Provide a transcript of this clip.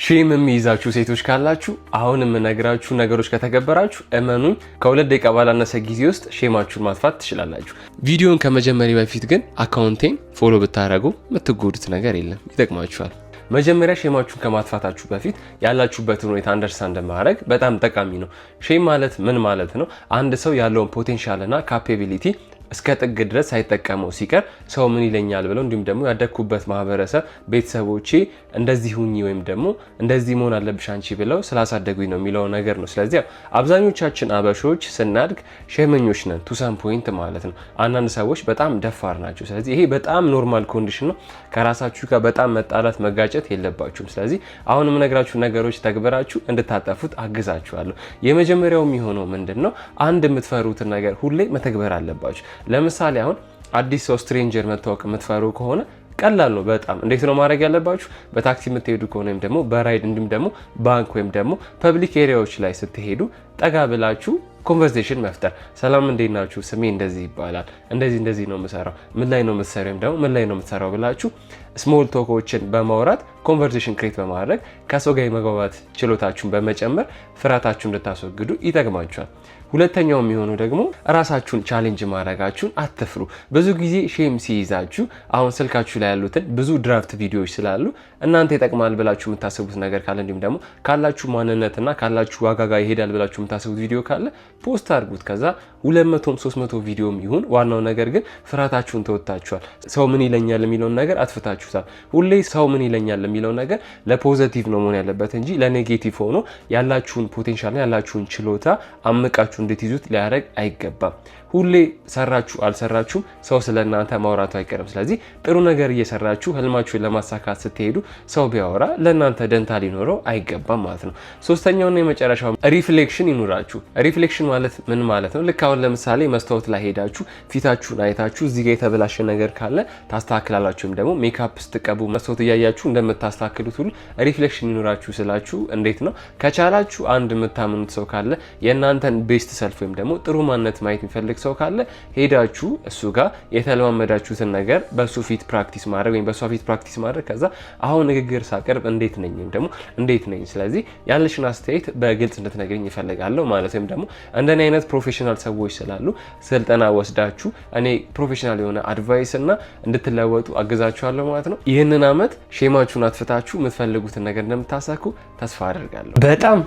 ሼም የሚይዛችሁ ሴቶች ካላችሁ አሁን የምነግራችሁ ነገሮች ከተገበራችሁ እመኑኝ ከሁለት ደቂቃ ባላነሰ ጊዜ ውስጥ ሼማችሁን ማጥፋት ትችላላችሁ። ቪዲዮን ከመጀመሪያ በፊት ግን አካውንቴን ፎሎ ብታረጉ የምትጎዱት ነገር የለም፣ ይጠቅማችኋል። መጀመሪያ ሼማችሁን ከማጥፋታችሁ በፊት ያላችሁበትን ሁኔታ አንደርስታንድ ማድረግ በጣም ጠቃሚ ነው። ሼም ማለት ምን ማለት ነው? አንድ ሰው ያለውን ፖቴንሻል እና ካፓቢሊቲ እስከ ጥግ ድረስ ሳይጠቀመው ሲቀር ሰው ምን ይለኛል ብለው እንዲሁም ደግሞ ያደኩበት ማህበረሰብ ቤተሰቦቼ እንደዚህ ሁኚ ወይም ደግሞ እንደዚህ መሆን አለብሽ አንቺ ብለው ስላሳደጉኝ ነው የሚለው ነገር ነው። ስለዚህ አብዛኞቻችን አበሾች ስናድግ ሼመኞች ነን ቱ ሳም ፖይንት ማለት ነው። አንዳንድ ሰዎች በጣም ደፋር ናቸው። ስለዚህ ይሄ በጣም ኖርማል ኮንዲሽን ነው። ከራሳችሁ ጋር በጣም መጣላት መጋጨት የለባችሁም። ስለዚህ አሁን የምነግራችሁ ነገሮች ተግበራችሁ እንድታጠፉት አግዛችኋለሁ። የመጀመሪያው የሚሆነው ምንድነው? አንድ የምትፈሩትን ነገር ሁሌ መተግበር አለባችሁ። ለምሳሌ አሁን አዲስ ሰው ስትሬንጀር መታወቅ የምትፈሩ ከሆነ ቀላል ነው በጣም። እንዴት ነው ማድረግ ያለባችሁ? በታክሲ የምትሄዱ ከሆነ ወይም ደግሞ በራይድ እንዲሁም ደግሞ ባንክ ወይም ደግሞ ፐብሊክ ኤሪያዎች ላይ ስትሄዱ ጠጋ ብላችሁ ኮንቨርሴሽን መፍጠር። ሰላም እንዴት ናችሁ? ስሜ እንደዚህ ይባላል፣ እንደዚህ ነው የምሰራው፣ ምን ላይ ነው የምትሰራው ወይም ደግሞ ምን ላይ ነው የምትሰራው ብላችሁ ስሞል ቶኮችን በማውራት ኮንቨርሴሽን ክሬት በማድረግ ከሰው ጋር የመግባባት ችሎታችሁን በመጨመር ፍርሃታችሁን እንድታስወግዱ ይጠቅማችኋል። ሁለተኛው የሚሆነው ደግሞ ራሳችሁን ቻሌንጅ ማድረጋችሁን አትፍሩ። ብዙ ጊዜ ሼም ሲይዛችሁ አሁን ስልካችሁ ላይ ያሉትን ብዙ ድራፍት ቪዲዮዎች ስላሉ እናንተ ይጠቅማል ብላችሁ የምታስቡት ነገር ካለ እንዲሁም ደግሞ ካላችሁ ማንነትና ካላችሁ ዋጋ ጋር ይሄዳል ብላችሁ የምታስቡት ቪዲዮ ካለ ፖስት አድርጉት። ከዛ 200 300 ቪዲዮም ይሁን ዋናው ነገር ግን ፍርሃታችሁን ተወጣችኋል። ሰው ምን ይለኛል የሚለውን ነገር አጥፍታችሁታል። ሁሌ ሰው ምን ይለኛል የሚለው ነገር ለፖዚቲቭ ነው መሆን ያለበት እንጂ ለኔጌቲቭ ሆኖ ያላችሁን ፖቴንሻል ያላችሁን ችሎታ አምቃችሁ እንድትይዙት ሊያደርግ አይገባም። ሁሌ ሰራችሁ አልሰራችሁም ሰው ስለናንተ ማውራቱ አይቀርም። ስለዚህ ጥሩ ነገር እየሰራችሁ ህልማችሁን ለማሳካት ስትሄዱ ሰው ቢያወራ ለናንተ ደንታ ሊኖረው አይገባም ማለት ነው። ሶስተኛውና የመጨረሻው ሪፍሌክሽን ይኑራችሁ። ሪፍሌክሽን ማለት ምን ማለት ነው? ልክ አሁን ለምሳሌ መስታወት ላይ ሄዳችሁ ፊታችሁን አይታችሁ እዚህ ጋር የተበላሸ ነገር ካለ ታስተካክላላችሁ ወይም ደግሞ ሜካፕ ስትቀቡ መስታወት እያያችሁ እንደምታስተካክሉት ሁሉ ሪፍሌክሽን ይኑራችሁ ስላችሁ እንዴት ነው? ከቻላችሁ አንድ የምታምኑት ሰው ካለ የእናንተን ቤስት ሰልፍ ወይም ደግሞ ጥሩ ማንነት ማየት የሚፈልግ ሰው ካለ ሄዳችሁ እሱ ጋር የተለማመዳችሁትን ነገር በሱ ፊት ፕራክቲስ ማድረግ ወይም በሷ ፊት ፕራክቲስ ማድረግ። ከዛ አሁን ንግግር ሳቀርብ እንዴት ነኝ ወይም ደግሞ እንዴት ነኝ፣ ስለዚህ ያለሽን አስተያየት በግልጽ እንድትነግረኝ ይፈልጋለሁ ማለት ወይም ደግሞ እንደኔ አይነት ፕሮፌሽናል ሰዎች ስላሉ ስልጠና ወስዳችሁ እኔ ፕሮፌሽናል የሆነ አድቫይስ እና እንድትለወጡ አግዛችኋለሁ ማለት ነው። ይህንን አመት ሼማችሁን አጥፍታችሁ የምትፈልጉትን ነገር እንደምታሳኩ ተስፋ አደርጋለሁ። በጣም